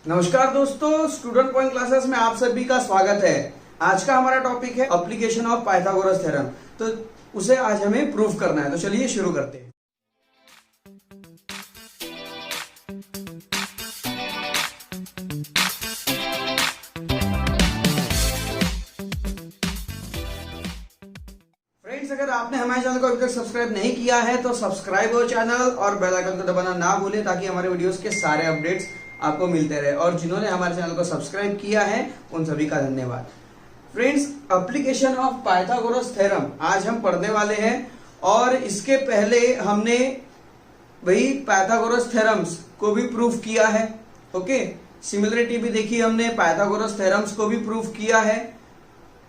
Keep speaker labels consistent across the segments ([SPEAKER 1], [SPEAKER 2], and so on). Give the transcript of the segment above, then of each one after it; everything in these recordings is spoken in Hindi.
[SPEAKER 1] नमस्कार दोस्तों, स्टूडेंट पॉइंट क्लासेस में आप सभी का स्वागत है। आज का हमारा टॉपिक है एप्लीकेशन ऑफ पाइथागोरस थ्योरम। तो उसे आज हमें प्रूफ करना है। तो चलिए शुरू करते हैं। फ्रेंड्स, अगर आपने हमारे चैनल को अभी तक सब्सक्राइब नहीं किया है तो सब्सक्राइब हो चैनल और बेल आइकन को दबाना ना भूलें ताकि हमारे वीडियोस के सारे अपडेट्स आपको मिलते रहे। और जिन्होंने हमारे चैनल को सब्सक्राइब किया है उन सभी का धन्यवाद। Friends, application of Pythagoras theorem आज हम पढ़ने वाले हैं। और इसके पहले हमने वही पाइथागोरस थ्योरम्स को भी प्रूफ किया है। ओके, सिमिलरिटी भी देखी हमने, पाइथागोरस थ्योरम्स को भी प्रूफ किया है।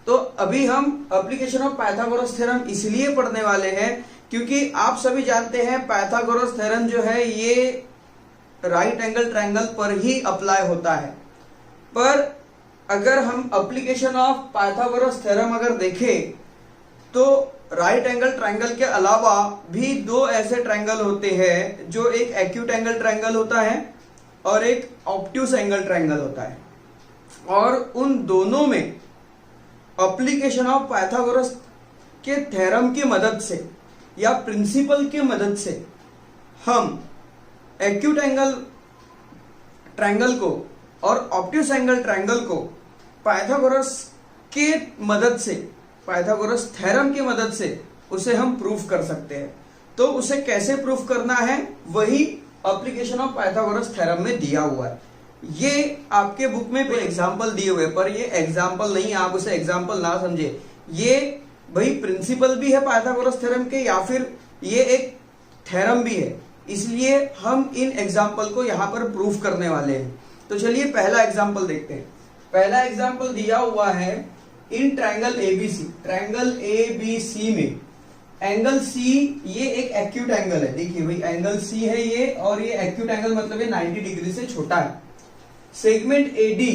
[SPEAKER 1] तो अभी हम एप्लीकेशन ऑफ पाइथागोरस थ्योरम इसलिए पढ़ने वाले हैं क्योंकि आप सभी जानते हैं पाइथागोरस थ्योरम जो है ये राइट एंगल ट्रायंगल पर ही अप्लाई होता है। पर अगर हम एप्लीकेशन ऑफ पाइथागोरस थ्योरम अगर देखें तो राइट एंगल ट्रायंगल के अलावा भी दो ऐसे ट्रायंगल होते हैं जो एक एक्यूट एंगल ट्रायंगल होता है और एक ऑब्ट्यूस एंगल ट्रायंगल होता है। और उन दोनों में एप्लीकेशन ऑफ पाइथागोरस के थ्योरम की मदद से या प्रिंसिपल की मदद से हम एक्यूट एंगल ट्रायंगल को और ऑब्ट्यूस एंगल ट्रायंगल को पाइथागोरस के मदद से, पाइथागोरस थ्योरम की मदद से उसे हम प्रूफ कर सकते हैं। तो उसे कैसे प्रूफ करना है वही एप्लीकेशन ऑफ पाइथागोरस थ्योरम में दिया हुआ है। ये आपके बुक में कोई एग्जाम्पल दिए हुए, पर ये एग्जाम्पल नहीं, आप उसे एग्जाम्पल ना समझे। ये भाई प्रिंसिपल भी है पाइथागोरस थ्योरम के या फिर ये एक थ्योरम भी है, इसलिए हम इन एग्जाम्पल को यहां पर प्रूफ करने वाले हैं। तो चलिए पहला एग्जाम्पल देखते हैं। पहला एग्जाम्पल दिया हुआ है in triangle ABC. Triangle ABC में एंगल सी, ये एक एक्यूट एंगल है। देखिए भाई, एंगल सी है ये, और ये एक्यूट एंगल मतलब ये 90 डिग्री से छोटा है। सेगमेंट एडी,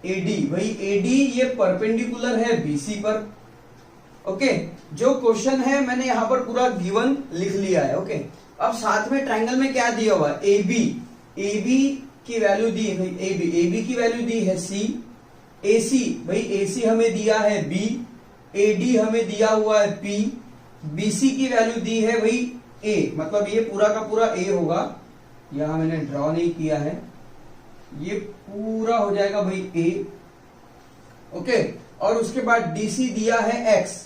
[SPEAKER 1] एडी भाई एडी ये परपेंडिकुलर है बीसी पर। ओके, जो क्वेश्चन है मैंने यहां पर पूरा गिवन लिख लिया है। ओके, अब साथ में ट्रायंगल में क्या दिया हुआ है, एबी, एबी की वैल्यू दी है भाई, एबी, एबी की वैल्यू दी है सी, एसी भाई एसी हमें दिया है बी, एडी हमें दिया हुआ है पी, बीसी की वैल्यू दी है भाई ए, मतलब ये पूरा का पूरा ए होगा। यहां मैंने ड्रॉ नहीं किया है, ये पूरा हो जाएगा भाई ए। ओके, और उसके बाद डीसी दिया है एक्स।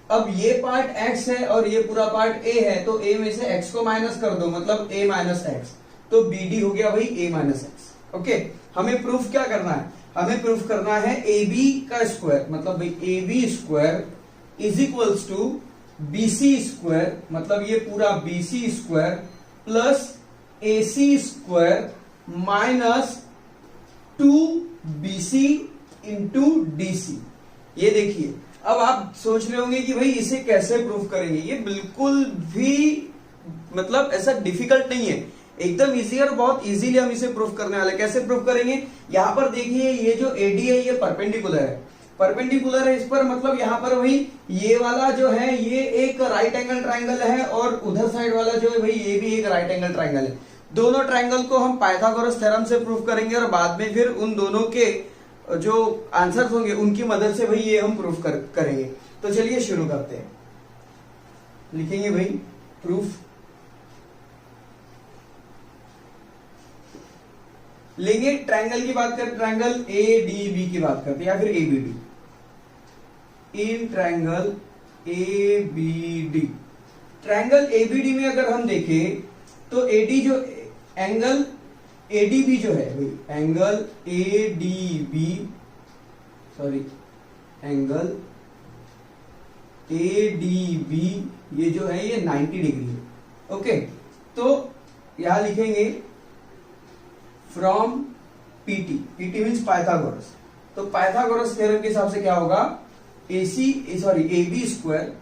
[SPEAKER 1] अब ये पार्ट x है और ये पूरा पार्ट a है, तो a में से x को माइनस कर दो, मतलब a माइनस एक्स, तो BD हो गया भाई a माइनस एक्स। ओके, हमें प्रूफ क्या करना है, हमें प्रूफ करना है AB का स्क्वायर, मतलब भाई AB square is equals to BC square, मतलब ये पूरा BC square plus AC square minus 2BC into DC। ये देखिए, अब आप सोच रहे होंगे कि भाई इसे कैसे प्रूफ करेंगे। ये बिल्कुल भी मतलब ऐसा डिफिकल्ट नहीं है, एकदम इजी और बहुत इजीली हम इसे प्रूफ करने वाले। कैसे प्रूफ करेंगे, यहां पर देखिए ये जो एडी है ये परपेंडिकुलर है, परपेंडिकुलर है इस पर, मतलब यहां पर भाई ये वाला जो है ये एक राइट एंगल ट्रायंगल है और उधर साइड वाला जो है भाई ये भी एक राइट एंगल ट्रायंगल है। दोनों ट्रायंगल को हम पाइथागोरस थ्योरम से प्रूफ करेंगे और बाद में फिर उन दोनों के जो आंसर्स होंगे उनकी मदद से भाई ये हम प्रूफ करेंगे। तो चलिए शुरू करते हैं। लिखेंगे भाई प्रूफ, लेंगे ट्रायंगल की बात करें, ट्रायंगल एडीबी की बात करते हैं या फिर ABD. In triangle ABD, triangle ABD में अगर हम देखें तो एडी जो एंगल एडीबी जो है भाई, angle ADB, sorry angle ADB ये जो है ये 90 डिग्री है। ओके, तो यहां लिखेंगे from PT, PT means Pythagoras. तो पाइथागोरस थ्योरम के हिसाब से क्या होगा, AB square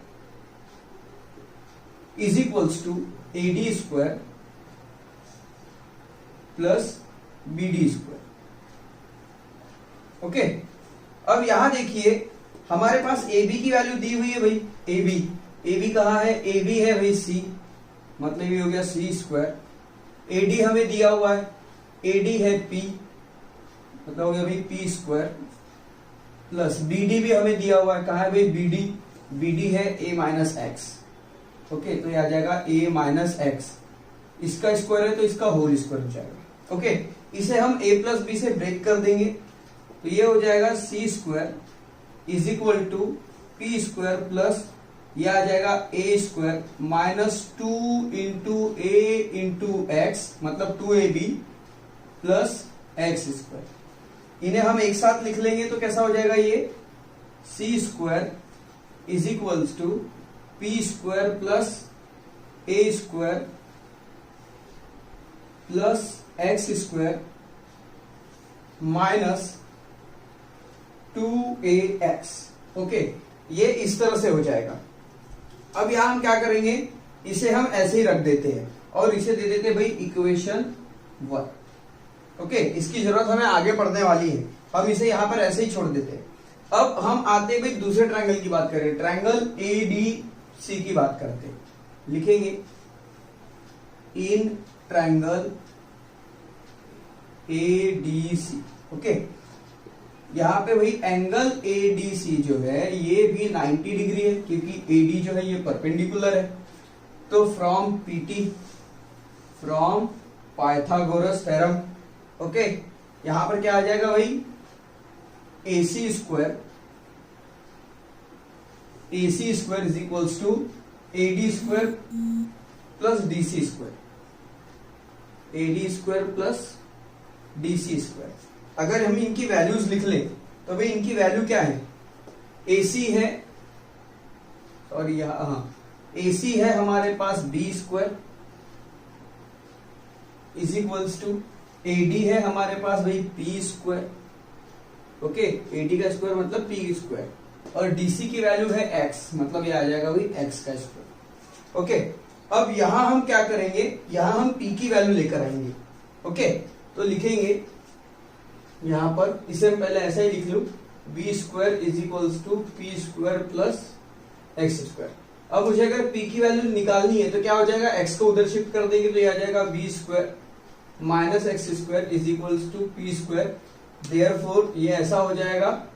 [SPEAKER 1] is equals to AD square plus BD square. Okay, अब यहां देखिए हमारे पास AB की वैल्यू दी हुई है भाई, AB कहां है, AB है भाई C, मतलब ये हो गया C स्क्वायर। AD हमें दिया हुआ है, AD है P, मतलब हो गया भाई P स्क्वायर, प्लस BD भी हमें दिया हुआ है, कहा है भाई BD है A माइनस एक्स। ओके, तो ये आ जाएगा A माइनस एक्स, इसका स्क्वायर है तो इसका होल स्क्वायर हो जाएगा। ओके, इसे हम A प्लस बी से ब्रेक कर देंगे, तो ये हो जाएगा C square is equal to P square plus ये आ जाएगा A square minus 2 into A into X, मतलब 2AB प्लस एक्स स्क्वायर। इन्हें हम एक साथ लिख लेंगे तो कैसा हो जाएगा ये C square is equals to P square plus A square plus X square minus 2AX। Okay, ये इस तरह से हो जाएगा। अब यहां हम क्या करेंगे, इसे हम ऐसे ही रख देते हैं और इसे दे देते हैं भाई इक्वेशन 1। ओके, इसकी जरूरत हमें आगे पढ़ने वाली है, हम इसे यहां पर ऐसे ही छोड़ देते हैं। अब हम आते हैं भाई दूसरे ट्रायंगल की बात करें, ट्रायंगल ADC की बात करते हैं। लिखेंगे इन ट्रायंगल ADC। ओके, यहां पे वही एंगल ADC जो है ये भी 90 डिग्री है, क्योंकि AD जो है ये परपेंडिकुलर है। तो फ्रॉम पाइथागोरस थ्योरम, ओके, यहां पर क्या आ जाएगा भाई AC square is equals to AD square plus DC square, AD square plus DC square. अगर हम इनकी वैल्यूज लिख लें तो भाई इनकी वैल्यू क्या है, AC है, और यहां AC है हमारे पास B square is equals to AD है हमारे पास भाई P स्क्वायर। ओके, AD का स्क्वायर मतलब P स्क्वायर, और DC की वैल्यू है X, मतलब ये आ जाएगा भाई X का स्क्वायर। ओके, अब यहां हम क्या करेंगे, यहां हम P की वैल्यू लेकर आएंगे। ओके, तो लिखेंगे यहां पर, इसे हम पहले ऐसा ही लिख लूं, B square is equals to P square plus X square. अब मुझे अगर P की वैल्यू निकालनी है तो क्या हो जाएगा, X को उधर शिफ्ट कर देंगे तो ये आ जाएगा B square minus X square is equals to P square. Therefore ये ऐसा हो जाएगा,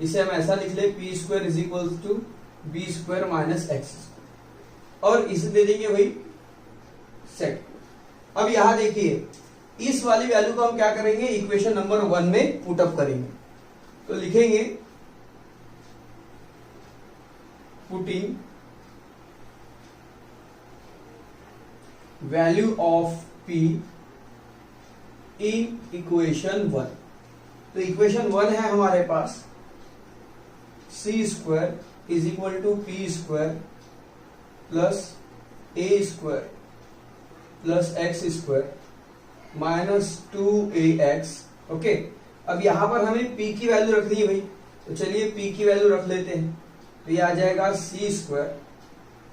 [SPEAKER 1] इसे हम ऐसा लिख ले, P square is equals to B square minus X square, और इसे दे देंगे भाई सेट। अब यहां देखिए, इस वाली वैल्यू को हम क्या करेंगे, इक्वेशन नंबर 1 में पुट अप करेंगे। तो लिखेंगे putting value of P in equation 1। तो इक्वेशन 1 है हमारे पास C square is equal to P square plus A square plus X square minus 2AX। Okay, अब यहां पर हमें P की वैल्यू रखनी है भाई, तो चलिए P की वैल्यू रख लेते हैं। तो ये आ जाएगा C स्क्वायर,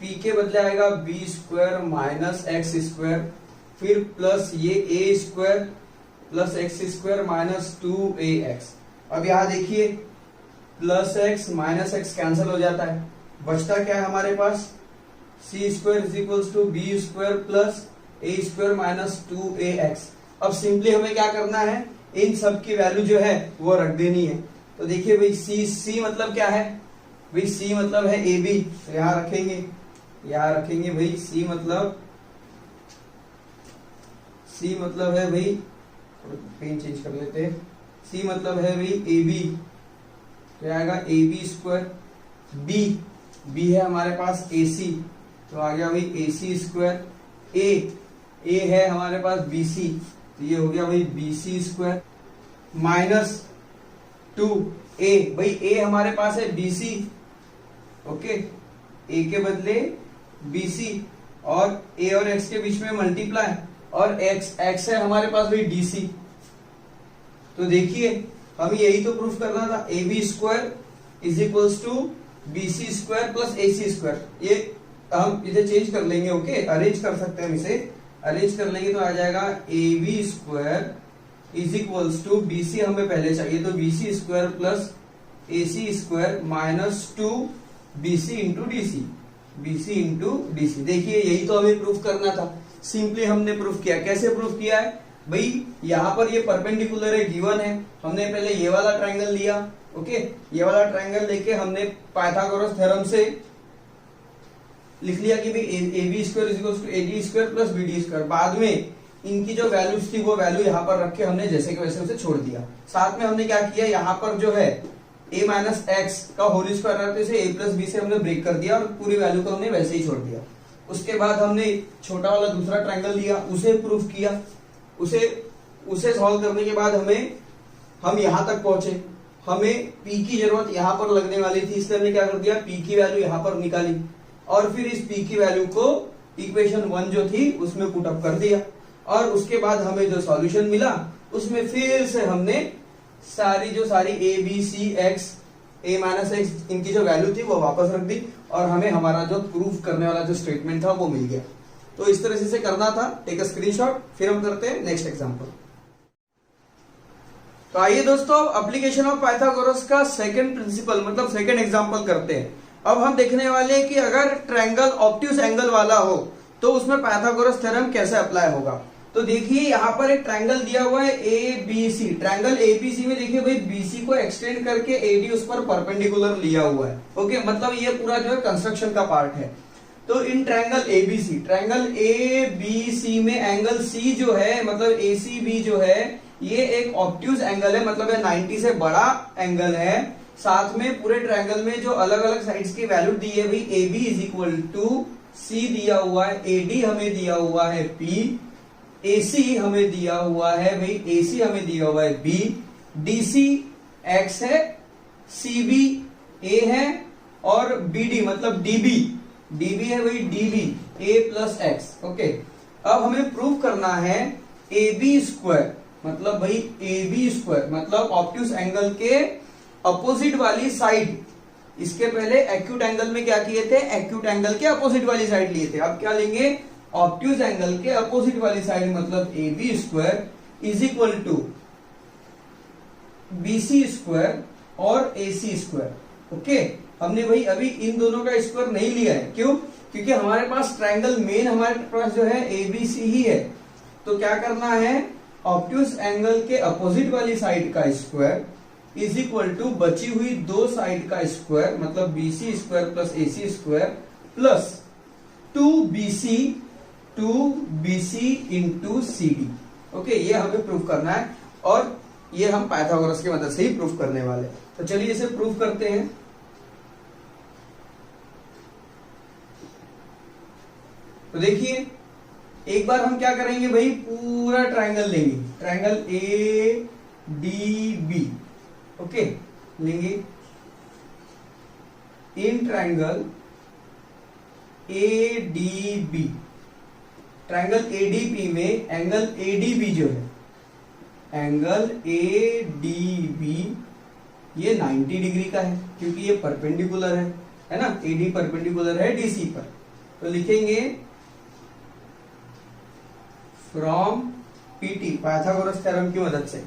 [SPEAKER 1] P के बदले आएगा B square minus X square, फिर प्लस ये A square plus X square minus 2AX। अब यहां देखिए plus X minus X cancel हो जाता है, बचता क्या है हमारे पास, C square is equals to B square plus A square minus 2AX। अब सिंपली हमें क्या करना है, इन सब की वैल्यू जो है वो रख देनी है। तो देखिए भाई C मतलब क्या है, भाई C मतलब है AB, तो यहां रखेंगे भाई C मतलब है भाई, पेन चेंज कर लेते हैं, C मतलब है भाई AB, तो आएगा AB स्क्वायर, B है हमारे पास AC, तो आ गया भाई AC स्क्वायर, A है हमारे पास BC, तो ये हो गया भाई BC स्क्वायर माइनस 2A, भाई A हमारे पास है BC। ओके, A के बदले BC, और A और X के बीच में मल्टीप्लाई, और X है हमारे पास भाई DC। तो देखिए हमें यही तो प्रूफ करना था, AB square is equals to BC square plus AC square. ये हम इसे चेंज कर लेंगे, ओके, अरेंज कर सकते हैं, हम इसे अरेंज कर लेंगे तो आ जाएगा AB square is equals to BC हमें पहले चाहिए, तो BC square plus AC square minus 2 BC into DC। देखिए यही तो हमें प्रूफ करना था, सिंपली हमने प्रूफ किया। कैसे प्रूफ किया है, भाई यहाँ पर ये परपेंडिकुलर है, गिवन है, हमने पहले ये वाला ट्रायंगल लिया, ओके, ये वाला ट्रायंगल लेके हमने पाइथागोरस थ्योरम से लिख लिया कि भाई A B square is equal to A D square plus B D square. बाद में इनकी जो वैल्यूज थी वो वैल्यू यहाँ पर रख के हमने जैसे कि वैसे उसे छोड़ दिया। साथ में हमने क्या किया, यहाँ पर जो है a माइनस एक्स का होल स्क्वायर है तो इसे a प्लस बी से हमने ब्रेक कर दिया और पूरी वैल्यू को हमने वैसे ही छोड़ दिया। उसके बाद हमने छोटा वाला दूसरा ट्रायंगल लिया, उसे प्रूफ किया, उसे सॉल्व करने के बाद हम यहां तक पहुंचे, हमें p की जरूरत यहां पर लगने वाली थी, इसलिए हमने क्या कर दिया, p की वैल्यू यहां पर निकाली और फिर इस p की वैल्यू को इक्वेशन 1 जो थी उसमें पुट अप कर दिया और उसके बाद हमें जो सॉल्यूशन मिला उसमें फिर से हमने सारी A B C X A minus X इनकी जो वैल्यू थी वो वापस रख दी और हमें हमारा जो प्रूफ करने वाला जो स्टेटमेंट था वो मिल गया। तो इस तरह से करना था, टेक अ स्क्रीनशॉट। फिर हम करते हैं नेक्स्ट एग्जांपल। तो आइए दोस्तों एप्लीकेशन ऑफ पाइथागोरस का सेकंड प्रिंसिपल मतलब सेकंड एग्जांपल करते हैं। अब हम देखने वाले हैं कि अगर ट्रायंगल ऑब्ट्यूज एंगल वाला हो तो उसमें पाइथागोरस थ्योरम कैसे अप्लाई होगा। तो देखिए यहाँ पर एक ट्रायंगल दिया हुआ है A B C, triangle ABC में देखिए भाई बीसी को एक्सटेंड करके एडी उस पर परपेंडिकुलर लिया हुआ है, ओके, मतलब ये पूरा जो है कंस्ट्रक्शन का पार्ट है। तो इन ट्रायंगल एबीसी में एंगल सी जो है मतलब एसीबी जो है ये एक ऑब्ट्यूज एंगल है, मतलब ये 90 से बड़ा एंगल है। साथ में पूरे ट्रायंगल में जो अलग अलग साइड्स की वैल्यू दी है भाई A B is equal to C दिया हुआ है, एडी हमें दिया हुआ है पी, AC हमें दिया हुआ है भाई AC हमें दिया हुआ है B, DC X है, CB A है और BD मतलब DB है भाई DB A plus x, okay. अब हमें प्रूव करना है AB स्क्वायर मतलब भाई AB स्क्वायर मतलब ऑब्ट्यूज एंगल के अपोजिट वाली साइड। इसके पहले एक्यूट एंगल में क्या किए थे, एक्यूट एंगल के अपोजिट वाली साइड लिए थे, अब क्या लेंगे, ऑब्ट्यूज एंगल के अपोजिट वाली साइड मतलब A B square is equal to BC square और एसी स्क्वायर, ओके। हमने भाई अभी इन दोनों का स्क्वायर नहीं लिया है, क्यों, क्योंकि हमारे पास ट्रायंगल मेन हमारे पास जो है एबीसी ही है। तो क्या करना है, ऑब्ट्यूज एंगल के अपोजिट वाली साइड का स्क्वायर इज इक्वल टू बची हुई दो साइड का स्क्वायर मतलब BC square plus AC square plus 2BC into CD, okay. ये हमें प्रूफ करना है और ये हम पाइथागोरस की मदद से ही प्रूफ करने वाले। तो चलिए इसे प्रूफ करते हैं। तो देखिए एक बार हम क्या करेंगे भाई, पूरा ट्रायंगल लेंगे, ट्रायंगल ADB, ओके, लेंगे। In triangle ADB, triangle ADB में एंगल ADB जो है, एंगल ADB ये 90 डिग्री का है क्योंकि ये परपेंडिकुलर है ना, AD परपेंडिकुलर है DC पर। तो लिखेंगे फ्रॉम PT पाइथागोरस थ्योरम की मदद से,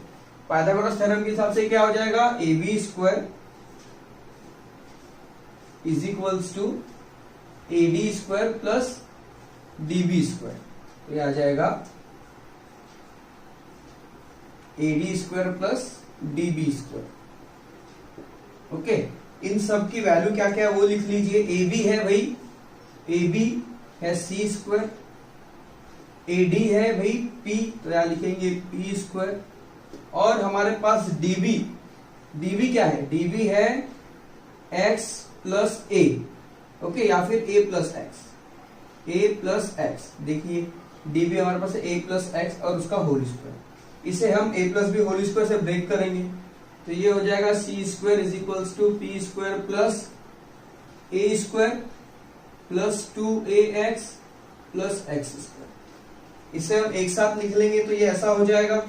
[SPEAKER 1] पाइथागोरस थ्योरम के हिसाब से क्या हो जाएगा, AB square is equals to AD square plus DB square. तो ये आ जाएगा AD square plus DB square, okay. इन सब की वैल्यू क्या क्या है वो लिख लीजिए। AB है भाई, AB है C स्क्वायर, AD है भाई P, तो यहां लिखेंगे P स्क्वायर, और हमारे पास DB क्या है, DB है x प्लस A, ओके, या फिर A प्लस एक्स। देखिए DB हमारे पास है A प्लस एक्स और उसका होल स्क्वायर, इसे हम A plus B whole square से ब्रेक करेंगे तो ये हो जाएगा C square is equals to P square plus A square plus 2AX plus X square. इसे हम एक साथ लिख लेंगे तो ये ऐसा हो जाएगा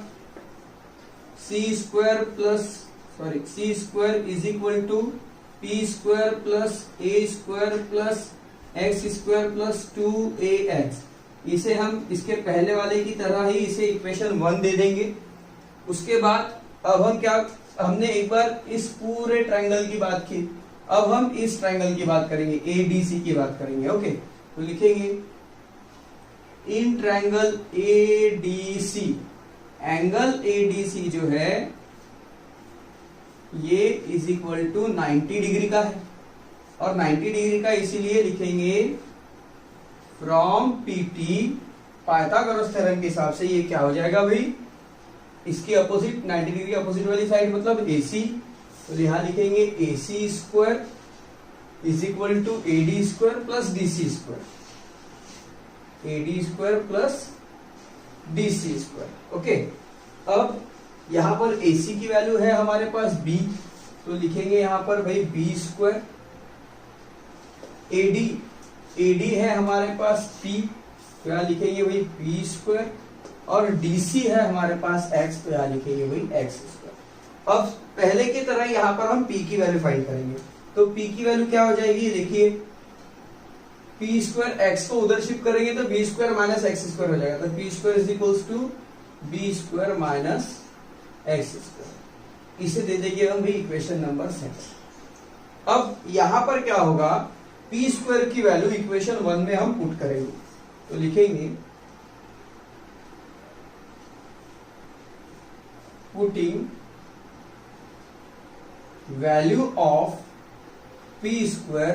[SPEAKER 1] C square is equal to P square plus A square plus X square plus 2AX। इसे हम इसके पहले वाले की तरह ही इसे इक्वेशन 1 दे देंगे। उसके बाद अब हम क्या, हमने एक बार इस पूरे ट्रायंगल की बात की, अब हम इस ट्रायंगल की बात करेंगे, ABC की बात करेंगे, ओके। तो लिखेंगे in triangle ADC angle ADC जो है ये इज इक्वल टू 90 डिग्री का है, और 90 डिग्री का इसीलिए लिखेंगे फ्रॉम पीटी पाइथागोरस थ्योरम के हिसाब से ये क्या हो जाएगा भाई, इसकी अपोजिट 90 डिग्री अपोजिट वाली साइड मतलब AC, तो यहां लिखेंगे AC square is equal to AD square plus DC square, AD square plus DC square. Okay, अब यहां पर AC की वैल्यू है हमारे पास B, तो लिखेंगे यहां पर भाई B स्क्वायर, AD है हमारे पास P, तो यहां लिखेंगे भाई P स्क्वायर, और DC है हमारे पास X, तो यहां लिखेंगे भाई X स्क्वायर। अब पहले की तरह यहां पर हम P की वैल्यू फाइंड करेंगे, तो P की वैल्यू क्या हो जाएगी, देखिए P स्क्वायर X को उधर शिफ्ट करेंगे तो B square minus X square हो जाएगा, तो P square is equals to B square minus X square, इसे दे देंगे हम भी इक्वेशन नंबर 7। अब यहां पर क्या होगा, P स्क्वायर की वैल्यू इक्वेशन 1 में हम पुट करेंगे, तो लिखेंगे putting value of P square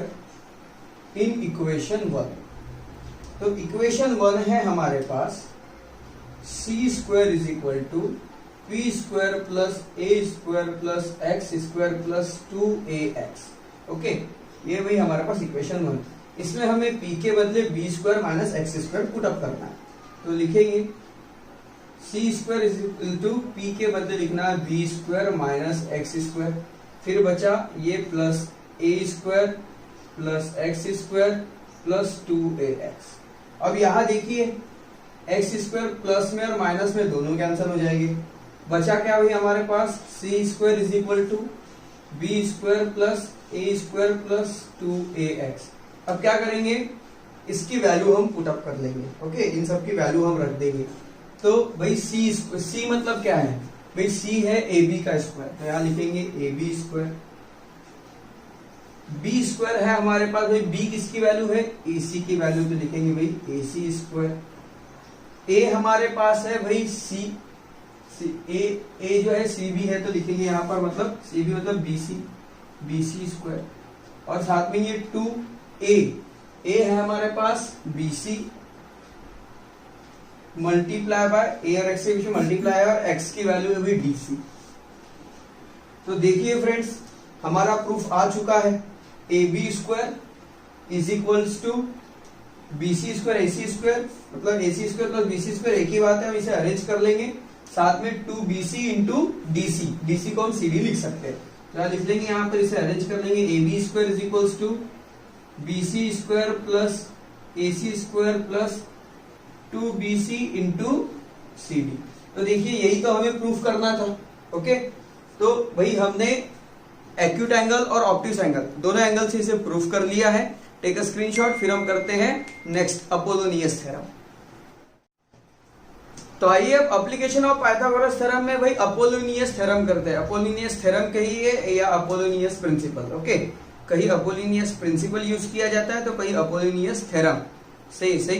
[SPEAKER 1] in equation 1, तो इक्वेशन 1 है हमारे पास C square is equal to P square plus A square plus X square plus 2AX। Okay, ये भाई हमारे पास इक्वेशन 1, इसमें हमें P के बदले B square minus X square put up करना है, तो लिखेंगे C square is equal to P के बदले लिखना है B square minus X square, फिर बचा ये plus A square plus X square plus 2AX। अब यहां देखिए X स्क्वायर प्लस में और माइनस में दोनों कैंसिल हो जाएंगे, बचा क्या भाई हमारे पास C square is equal to B square plus A square plus 2AX। अब क्या करेंगे, इसकी वैल्यू हम पुट अप कर लेंगे। ओके, इन सब की वैल्यू हम रख देंगे, तो भाई C मतलब क्या है भाई, C है AB का स्क्वायर, तो यहां लिखेंगे AB स्क्वायर, B स्क्वायर है हमारे पास भाई, B किसकी वैल्यू है, AC की वैल्यू, तो लिखेंगे भाई AC स्क्वायर, A हमारे पास है भाई C A जो है CB है, तो लिखेंगे यहाँ पर मतलब CB मतलब BC स्क्वायर, और साथ में ये 2A है हमारे पास BC मल्टीप्लाई बाय A और X के बीच में मल्टीप्लाई, और X की वैल्यू है भाई DC। तो देखिए फ्रेंड्स, हमारा प्रूफ आ चुका है, AB square is equals to BC square AC square, मतलब AC square plus BC square एक ही बात है, हम इसे अरेंज कर लेंगे, साथ में 2BC इंटू DC को हम CD लिख सकते हैं, तो लिख लेंगे यहाँ पर, इसे अरेंज कर लेंगे, AB square is equals to BC square plus AC square plus 2BC into CD। तो देखिए यही तो हमें प्रूफ करना था। ओके, तो भाई हमने एक्यूट एंगल और ऑब्ट्यूस एंगल दोनों एंगल से इसे प्रूफ कर लिया है। टेक अ स्क्रीनशॉट, फिर हम करते हैं नेक्स्ट अपोलोनियस थ्योरम। तो आइए अब एप्लीकेशन ऑफ पाइथागोरस थ्योरम में भाई अपोलोनियस थ्योरम करते हैं। अपोलोनियस थ्योरम कहिए या अपोलोनियस प्रिंसिपल। ओके, कहीं अपोलोनियस प्रिंसिपल यूज किया जाता है तो कहीं अपोलोनियस थ्योरम से इसे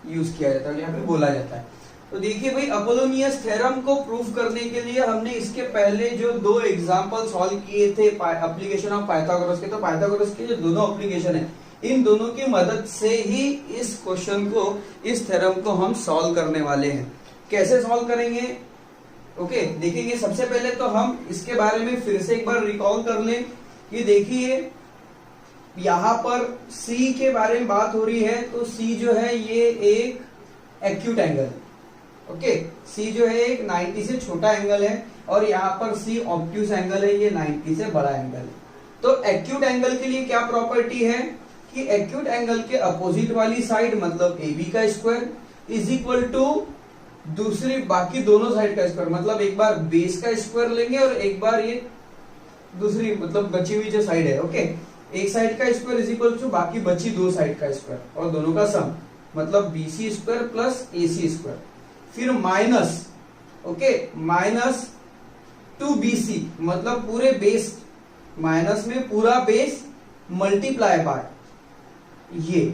[SPEAKER 1] यूज किया जाता है, यहाँ पे बोला जाता है। तो देखिए भाई, अपोलोनियस थ्योरम को प्रूफ करने के लिए हमने इसके पहले जो दो एग्जांपल सॉल्व किए थे एप्लीकेशन ऑफ पाइथागोरस के, तो पाइथागोरस के जो दोनों एप्लीकेशन है, इन दोनों की मदद से ही इस क्वेश्चन को, इस थ्योरम को हम सॉल्व करने वाले हैं। कैसे सॉल्व करेंगे? ओके, देखेंगे। सबसे पहले तो हम इसके बारे में फिर से एक बार रिकॉल कर लें कि देखिए यहां पर C के बारे में बात हो रही है, तो C जो है ये एक एक्यूट एंगल, ओके, C जो है एक 90 से छोटा एंगल है, और यहाँ पर C ऑब्ट्यूस एंगल है, ये 90 से बड़ा एंगल है। तो एक्यूट एंगल के लिए क्या प्रॉपर्टी है कि एक्यूट एंगल के अपोजिट वाली साइड मतलब AB का स्क्वायर इज इक्वल टू दूसरी बाकी दोनों साइड का स्क्वायर, मतलब एक बार बेस का स्क्वायर लेंगे और एक बार ये दूसरी मतलब बची हुई जो साइड है, ओके, एक साइड का स्क्वायर इज इक्वल टू बाकी बची दो साइड का स्क्वायर, और दोनों का सम मतलब BC square plus AC square, फिर माइनस, ओके, माइनस 2BC मतलब पूरे बेस, माइनस में पूरा बेस मल्टीप्लाई बाय ये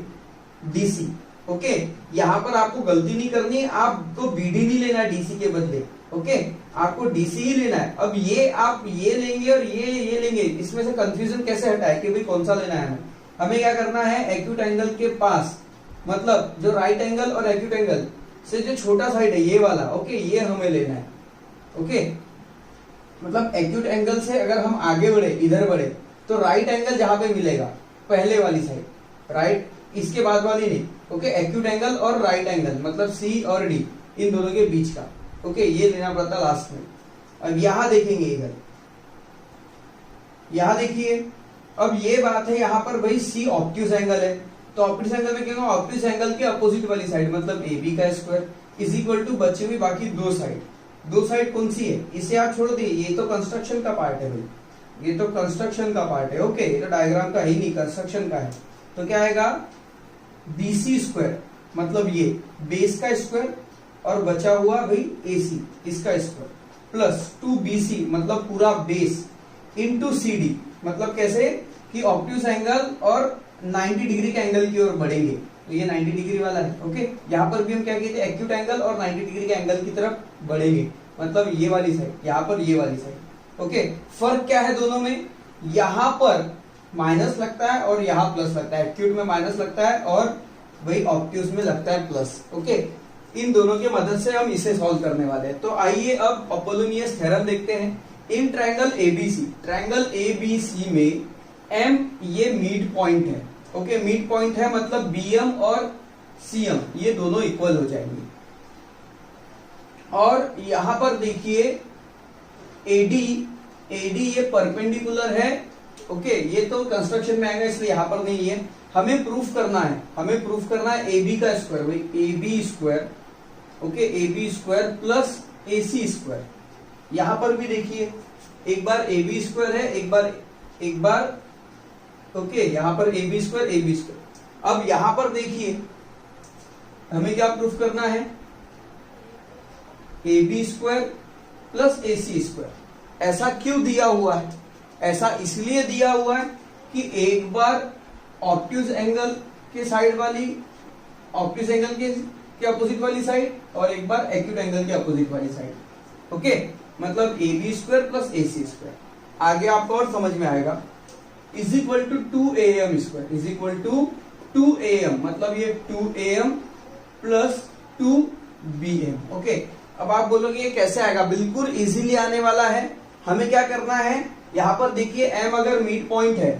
[SPEAKER 1] DC। ओके, यहां पर आपको गलती नहीं करनी है, आपको BD नहीं लेना DC के बदले, ओके, आपको डीसी ही लेना है। अब ये आप ये लेंगे और ये लेंगे, इसमें से कंफ्यूजन कैसे हटाए कि भाई कौन सा लेना है हमें क्या करना है, एक्यूट एंगल के पास, मतलब जो राइट एंगल और एक्यूट एंगल से जो छोटा साइड है ये वाला, ओके, ये हमें लेना है। ओके, मतलब एक्यूट एंगल से अगर हम आगे बढ़े, इधर बढ़े, तो राइट एंगल जहां पे मिलेगा पहले वाली साइड, राइट, इसके बाद वाली नहीं। ओके, एक्यूट एंगल और राइट एंगल मतलब सी और डी, इन दोनों के बीच का, ओके, ये लेना पड़ता लास्ट में। अब यहां देखेंगे, इधर यहां देखिए, अब ये बात है, यहां पर भाई सी ऑब्ट्यूज एंगल है, तो ऑब्ट्यूज एंगल में क्या होगा, ऑब्ट्यूज एंगल के अपोजिट वाली साइड मतलब ए बी का स्क्वायर इज इक्वल टू बचे हुए बाकी दो साइड। दो साइड कौन सी है, इसे आप छोड़ दिए, ये तो कंस्ट्रक्शन का पार्ट है भाई, ये तो कंस्ट्रक्शन का पार्ट है। ओके, ये तो डायग्राम का ही नहीं, कंस्ट्रक्शन का है। तो क्या आएगा, बीसी स्क्वायर मतलब ये बेस का स्क्वायर और बचा हुआ भाई एसी इसका स्क्वायर प्लस 2BC मतलब पूरा बेस इंटू CD मतलब कैसे कि ऑब्ट्यूज एंगल और 90 डिग्री के एंगल की ओर बढ़ेंगे, तो ये 90 डिग्री वाला है। ओके, यहाँ पर भी हम क्या कहते हैं, एक्यूट एंगल और 90 डिग्री के एंगल की तरफ बढ़ेंगे, मतलब ये वाली साइड, यहाँ पर ये वाली साइड। ओके, फर्क क्या है दोनों में, यहाँ पर माइनस लगता है और यहाँ प्लस लगता है, एक्यूट में माइनस लगता है और वही ऑब्ट्यूज में लगता है प्लस। ओके, इन दोनों की मदद से हम इसे सॉल्व करने वाले हैं। तो आइए अब अपोलोनियस थ्योरम देखते हैं। In triangle ABC, triangle ABC में एम ये मिड पॉइंट है। ओके, मिड पॉइंट है मतलब बीएम और सीएम ये दोनों इक्वल हो जाएंगे। और यहां पर देखिए एडी, एडी ये परपेंडिकुलर है। ओके, ये तो कंस्ट्रक्शन में आएगा इसलिए यहां पर नहीं है। हमें प्रूफ करना है, हमें प्रूफ करना है ए बी का स्क्वायर, भाई A B square, okay, A B square plus A C square. यहां पर भी देखिए, एक बार ए बी स्क्वायर है, एक बार ओके, यहां पर ए बी स्क्वायर। अब यहां पर देखिए हमें क्या प्रूफ करना है, A B square plus A C square. ऐसा क्यों दिया हुआ है, ऐसा इसलिए दिया हुआ है कि एक बार ऑब्ट्यूज एंगल के साइड वाली, ऑब्ट्यूज एंगल के अपोजिट वाली साइड और एक बार एक्यूट एंगल के अपोजिट वाली साइड। ओके, मतलब A B square plus A C square. आगे आपको और समझ में आएगा, is equal to 2am square, is equal to 2am मतलब ये 2am प्लस 2bm। ओके, अब आप बोलोगे ये कैसे आएगा, बिल्कुल इजीली आने वाला है। हमें क्या करना है, यहां पर देखिए m अगर मिड पॉइंट है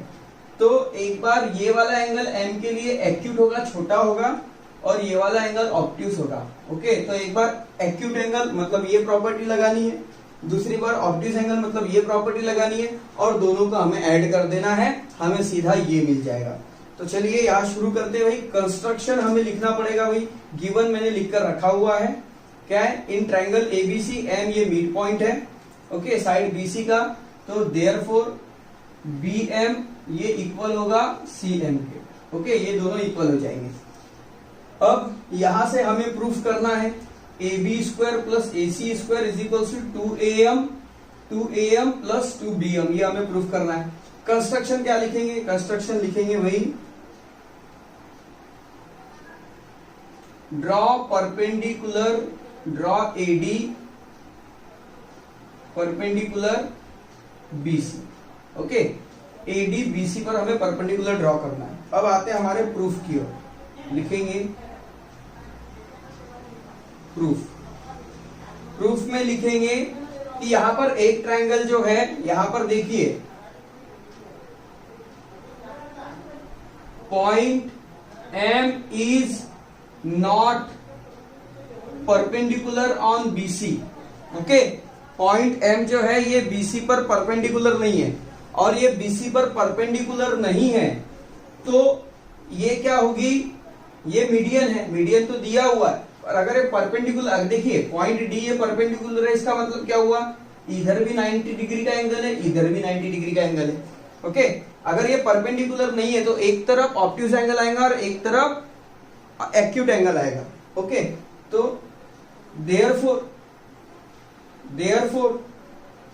[SPEAKER 1] तो एक बार ये वाला एंगल m के लिए एक्यूट होगा, छोटा होगा, और ये वाला एंगल ऑब्ट्यूज होगा। ओके, तो एक बार एक्यूट एंगल मतलब ये प्रॉपर्टी लगानी है, दूसरी बार ऑब्ट्यूज एंगल मतलब ये प्रॉपर्टी लगानी है, और दोनों का हमें ऐड कर देना है, हमें सीधा ये मिल जाएगा। तो चलिए यहाँ शुरू करते हैं भाई। कंस्ट्रक्शन हमें लिखना पड़ेगा भाई, गिवन मैंने लिखकर रखा हुआ है। क्या है, इन ट्रायंगल एबीसी एम ये मिड पॉइंट है, ओके, साइड बीसी का, तो देयरफॉर बीएम ये इक्वल होगा सीएम के। ओके, ये दोनों इक्वल हो जाएंगे। अब यहां से हमें प्रूफ करना है A B square plus A C square is equal to 2am plus 2bm, ये हमें प्रूफ करना है। कंस्ट्रक्शन क्या लिखेंगे, कंस्ट्रक्शन लिखेंगे वही, draw perpendicular, draw AD perpendicular BC. Okay, AD BC पर हमें परपेंडिकुलर ड्रॉ करना है। अब आते हैं हमारे प्रूफ की ओर, लिखेंगे प्रूफ में लिखेंगे कि यहां पर एक ट्रायंगल जो है, यहां पर देखिए point M is not perpendicular on BC। Okay, point M जो है ये BC पर परपेंडिकुलर नहीं है, और ये BC पर परपेंडिकुलर नहीं है, तो ये क्या होगी, ये मीडियन है, मीडियन तो दिया हुआ है, और अगर ये परपेंडिकुलर, देखिए पॉइंट D ये परपेंडिकुलर है, इसका मतलब क्या हुआ, इधर भी 90 डिग्री का एंगल है, इधर भी 90 डिग्री का एंगल है। ओके, अगर ये परपेंडिकुलर नहीं है तो एक तरफ ऑब्ट्यूज एंगल आएगा और एक तरफ एक्यूट एंगल आएगा। ओके, तो देयरफॉर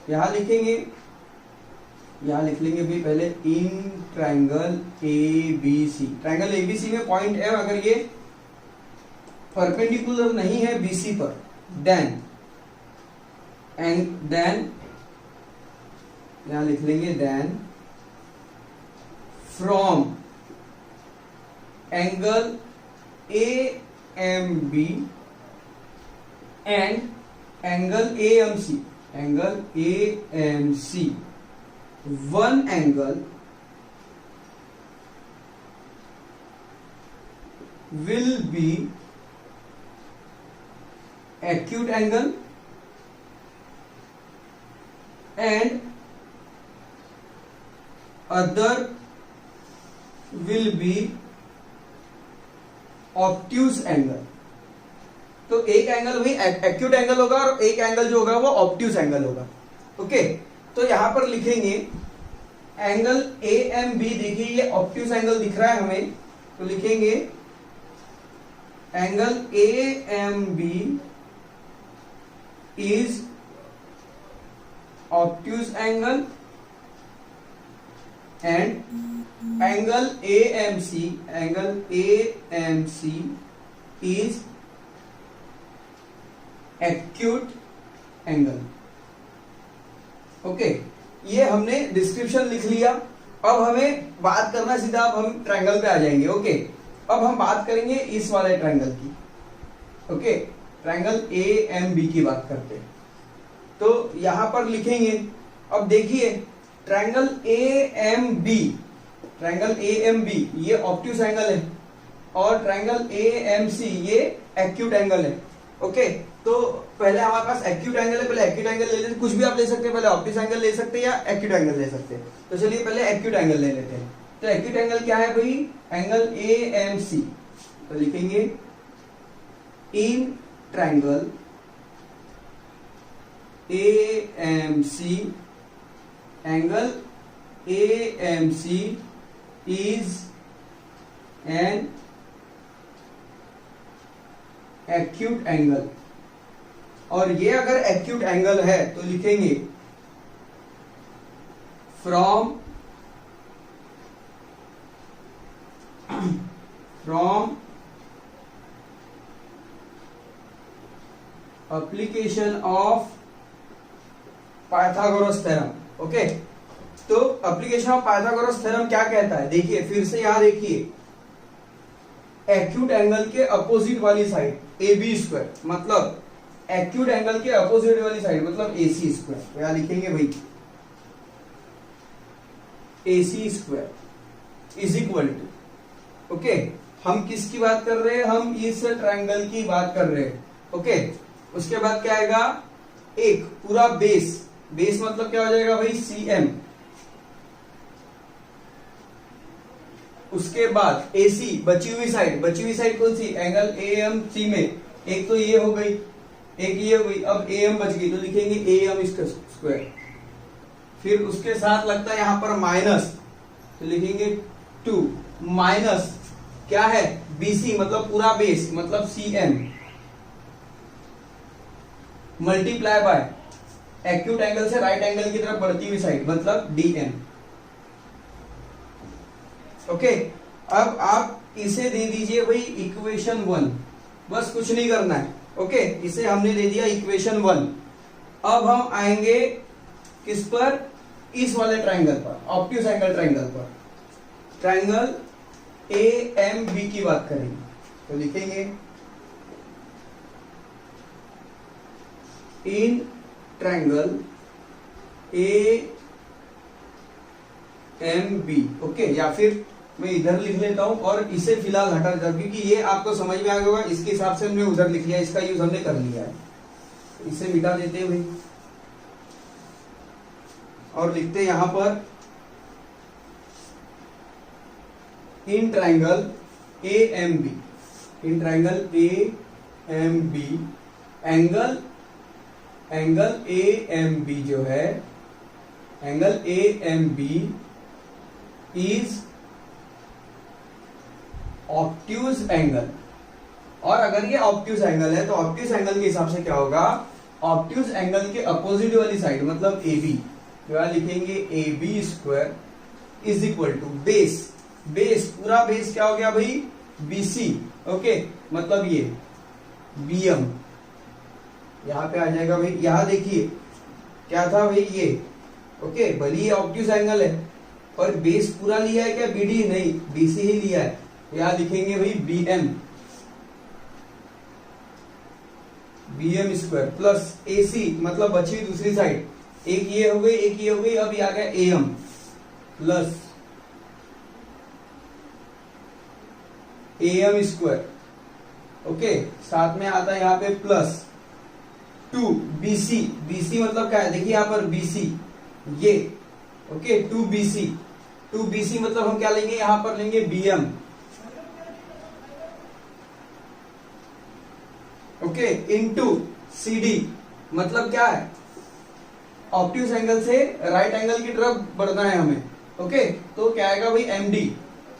[SPEAKER 1] यहां लिखेंगे, यहां लिख लेंगे भी पहले, in triangle ABC, triangle ABC में पॉइंट M अगर ये परपेंडिकुलर नहीं है BC पर, देन एंड देन यहां लिख लेंगे then from angle AMB and angle AMC, angle AMC, one angle will be acute angle and other will be obtuse angle। तो एक एंगल वही एक्यूट एंगल होगा और एक एंगल जो होगा वो ऑब्ट्यूज एंगल होगा। ओके, तो यहां पर लिखेंगे एंगल AMB, देखिए ये ऑब्ट्यूज एंगल दिख रहा है हमें, तो लिखेंगे angle AMB is obtuse angle and angle AMC is acute angle। Okay, ये हमने डिस्क्रिप्शन लिख लिया। अब हमें बात करना सीधा, अब हम ट्रायंगल पे आ जाएंगे। ओके, अब हम बात करेंगे इस वाले ट्रायंगल की। ओके, ट्रायंगल AMB की बात करते हैं। तो यहां पर लिखेंगे, अब देखिए ट्रायंगल AMB ये ऑब्ट्यूज एंगल है और ट्रायंगल AMC ये एक्यूट एंगल है। ओके, तो पहले हमारे पास एक्यूट एंगल है, पहले एक्यूट एंगल ले लेते हैं। कुछ भी आप ले सकते हैं, पहले ऑब्ट्यूज एंगल ले सकते हैं या एक्यूट एंगल ले सकते हैं। तो चलिए पहले एक्यूट एंगल ले लेते हैं। तो एक्यूट एंगल क्या है भाई? Angle AMC। तो लिखेंगे in triangle AMC, angle AMC is an acute angle. और ये अगर एक्यूट एंगल है तो लिखेंगे from application of Pythagoras theorem. Okay, तो एप्लीकेशन ऑफ पाइथागोरस थ्योरम क्या कहता है? देखिए फिर से यहां देखिए, एक्यूट एंगल के अपोजिट वाली साइड AB स्क्वायर, मतलब एक्यूट एंगल के अपोजिट वाली साइड मतलब AC स्क्वायर। तो यहां लिखेंगे भाई AC square is equal to, okay, हम किसकी बात कर रहे हैं? हम इस ट्रायंगल की बात कर रहे हैं। ओके, उसके बाद क्या आएगा? एक पूरा बेस मतलब क्या हो जाएगा भाई? CM। उसके बाद AC, बची हुई साइड कौन सी? एंगल AMC में एक तो ये हो गई, एक ये हो गई, अब AM बच गई, तो लिखेंगे AM स्क्वायर। फिर उसके साथ लगता है यहां पर माइनस, तो लिखेंगे 2 माइनस क्या है? BC मतलब पूरा बेस मतलब CM multiply by acute angle से राइट एंगल की तरफ बढ़ती हुई साइड मतलब DM। ओके, अब आप इसे दे दीजिए भाई इक्वेशन 1, बस कुछ नहीं करना है। ओके, इसे हमने दे दिया इक्वेशन 1। अब हम आएंगे किस पर? इस वाले ट्रायंगल पर, ऑब्ट्यूज एंगल ट्रायंगल पर, ट्रायंगल AMB की बात करेंगे। तो लिखेंगे इन ट्रायंगल AMB। ओके, या फिर मैं इधर लिख लेता हूं और इसे फिलहाल हटा देता हूं, क्योंकि ये आपको समझ में आ गया होगा, इसके हिसाब से हमने उधर लिख लिया, इसका यूज हमने कर लिया है। इसे मिटा देते हैं भाई और लिखते हैं यहां पर in triangle AMB, in triangle AMB angle AMB जो है, angle AMB is obtuse angle. और अगर ये ऑब्ट्यूज एंगल है तो ऑब्ट्यूज एंगल के हिसाब से क्या होगा? ऑब्ट्यूज एंगल के अपोजिट वाली साइड मतलब AB, जो लिखेंगे AB square is equal to base पूरा बेस क्या हो गया भाई? BC। ओके, मतलब ये BM यहां पे आ जाएगा भाई। यहां देखिए क्या था भाई ये, ओके भले ये ऑब्ट्यूज एंगल है और बेस पूरा लिया है क्या बीडी, नहीं बीसी ही लिया है, तो यहां लिखेंगे भाई बीएम स्क्वायर प्लस एसी मतलब बची हुई दूसरी साइड, एक ये हो गई एक ये हो गई, अब ये आ गया am plus am square, okay साथ में आता है यहाँ पे प्लस 2 बीसी, बीसी मतलब क्या है देखिए यहाँ पर बीसी ये, ओके 2 बीसी मतलब हम क्या लेंगे यहां पर लेंगे बीएम, ओके इनटू सीडी मतलब क्या है ऑब्ट्यूज एंगल से राइट एंगल की तरफ बढ़ना है हमें, ओके तो क्या आएगा भाई एमडी,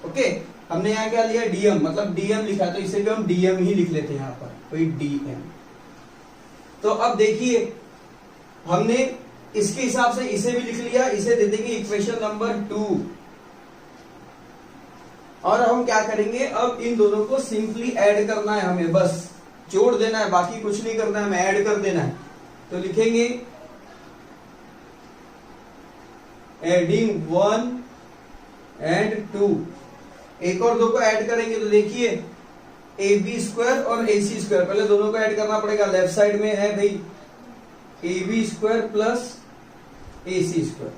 [SPEAKER 1] ओके हमने यहाँ क्या लिया डीएम मतलब डीएम लिखा तो इसे भी हम डीएम ही लिख लेते हैं यहाँ पर भाई डीएम। तो अब देखिए हमने इसके हिसाब से इसे भी लिख लिया, इसे दे देंगे इक्वेशन नंबर 2 और हम क्या करेंगे अब इन दोनों को सिंपली ऐड करना है हमें, बस जोड़ देना है, बाकी कुछ नहीं करना है, हमें ऐड कर देना है। तो लिखेंगे एडिंग 1 एंड 2, एक और दो को ऐड करेंगे तो देखिए ए बी स्क्वायर और ए सी स्क्वायर, पहले दोनों को ऐड करना पड़ेगा, लेफ्ट साइड में है भाई A B square plus A C square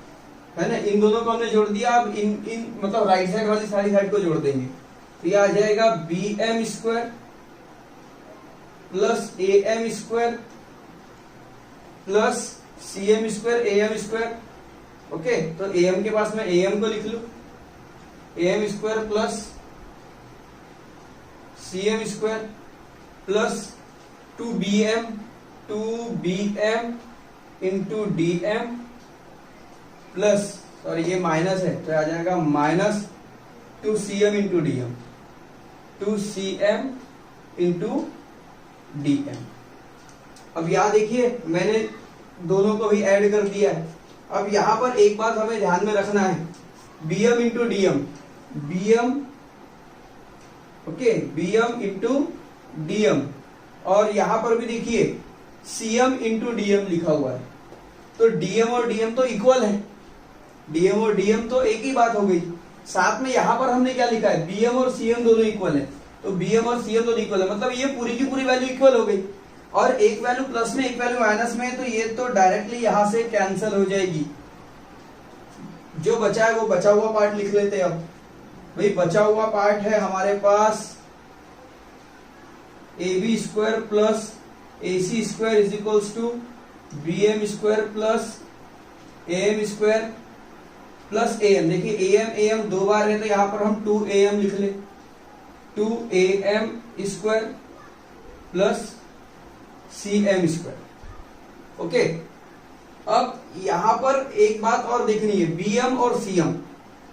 [SPEAKER 1] है ना, इन दोनों को हमने जोड़ दिया, अब इन मतलब राइट साइड वाली सारी साइड को जोड़ देंगे, तो ये आ जाएगा B M square plus A M square plus C M square A M square, okay तो ए एम के पास मैं ए एम को लिख लू A M square plus C M square plus 2bm into D M plus sorry ये माइनस है तो आ जाएगा minus 2cm into D M 2cm into D M. अब यहां देखिए मैंने दोनों को भी ऐड कर दिया है, अब यहां पर एक बात हमें ध्यान में रखना है bm into DM bm, okay bm into DM और यहां पर भी देखिए cm इंटू डीएम लिखा हुआ है, तो डीएम और डीएम तो इक्वल है, डीएम और डीएम तो एक ही बात हो गई, साथ में यहां पर हमने क्या लिखा है बीएम और सीएम दोनों इक्वल है, तो बीएम और सीएम दोनों इक्वल है मतलब ये पूरी की पूरी वैल्यू इक्वल हो गई, और एक वैल्यू प्लस में एक वैल्यू माइनस में, तो ये तो डायरेक्टली यहां से कैंसिल हो जाएगी, जो बचा है वो बचा हुआ पार्ट लिख लेते हैं। अब भाई बचा हुआ पार्ट है हमारे पास A B square plus A C square is equals to B M square plus A M square plus A M, देखिए ए एम दो बार है तो यहां पर हम 2am लिख ले, 2am square plus C M square, okay. अब यहां पर एक बात और देखनी है बीएम और सीएम,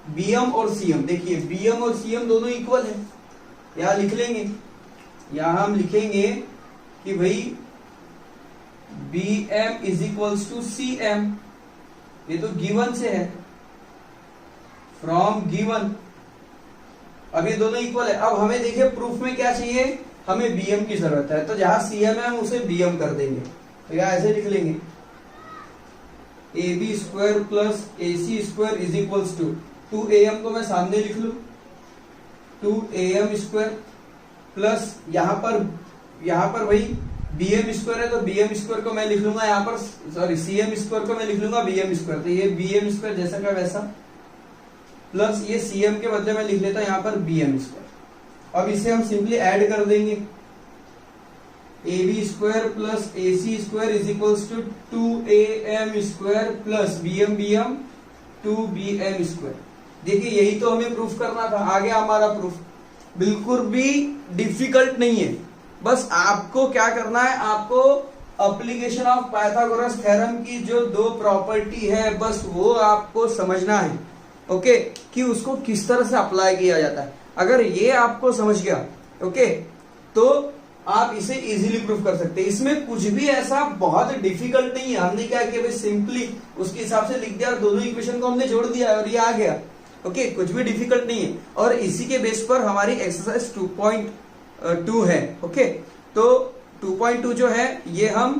[SPEAKER 1] बीएम और सीएम देखिए बीएम और सीएम दोनों इक्वल है, यहां लिख लेंगे, यहां हम लिखेंगे कि भाई BM is equals to CM, ये तो गिवन से है फ्रॉम गिवन, अब ये दोनों इक्वल है। अब हमें देखिए प्रूफ में क्या चाहिए, हमें बीएम की जरूरत है, तो जहां सीएम है हम उसे बीएम कर देंगे, तो यहां ऐसे लिख लेंगे A B square plus A C square is equals to 2am को मैं सामने लिख लू 2am स्क्वायर प्लस यहां पर भाई bm स्क्वायर है तो bm स्क्वायर को मैं लिख लूंगा यहां पर, सॉरी cm स्क्वायर को मैं लिख लूंगा bm स्क्वायर, तो ये bm स्क्वायर जैसा का वैसा प्लस ये cm के बदले में लिख लेता हूं यहां पर bm स्क्वायर। अब इसे हम सिंपली ऐड कर देंगे A B square plus A C square is equals to 2am square plus bm 2bm square. देखिए यही तो हमें प्रूफ करना था, आ गया हमारा प्रूफ, बिल्कुल भी डिफिकल्ट नहीं है, बस आपको क्या करना है, आपको एप्लीकेशन ऑफ पाइथागोरस थ्योरम की जो दो प्रॉपर्टी है बस वो आपको समझना है, ओके, कि उसको किस तरह से अप्लाई किया जाता है। अगर ये आपको समझ गया, ओके, तो आप इसे इजीली प्रूफ कर सकते हैं, इसमें कुछ भी ऐसा बहुत डिफिकल्ट नहीं है। हमने क्या किया भाई, सिंपली उसके हिसाब से लिख दिया और दोनों इक्वेशन को हमने जोड़ दिया और ये आ गया, ओके, कुछ भी डिफिकल्ट नहीं है। और इसी के बेस पर हमारी एक्सरसाइज 2.2 है, ओके। तो 2.2 जो है ये हम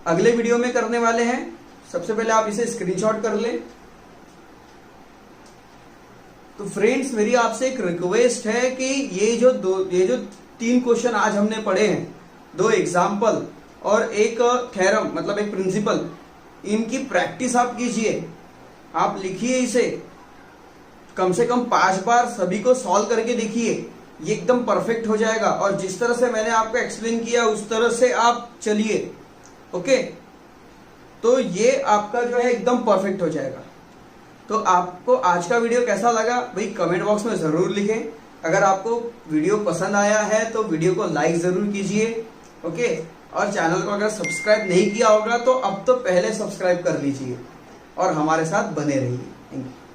[SPEAKER 1] अगले वीडियो में करने वाले हैं, सबसे पहले आप इसे स्क्रीनशॉट कर लें। तो फ्रेंड्स, मेरी आपसे एक रिक्वेस्ट है कि ये जो 3 क्वेश्चन आज हमने पढ़े हैं, 2 एग्जाम्पल और एक थ्योरम मतलब एक प्रिंसिपल, इनकी प्रैक्टिस आप कीजिए। आप लिखिए इसे कम से कम 5 बार, सभी को सॉल्व करके देखिए, ये एकदम परफेक्ट हो जाएगा। और जिस तरह से मैंने आपको एक्सप्लेन किया उस तरह से आप चलिए, ओके, तो ये आपका जो है एकदम परफेक्ट हो जाएगा। तो आपको आज का वीडियो कैसा लगा भाई कमेंट बॉक्स में जरूर लिखें। अगर आपको वीडियो पसंद आया है तो वीडियो को लाइक जरूर कीजिए, ओके। और चैनल को अगर सब्सक्राइब नहीं किया होगा तो अब तो पहले सब्सक्राइब कर लीजिए और हमारे साथ बने रहिए। Thank you.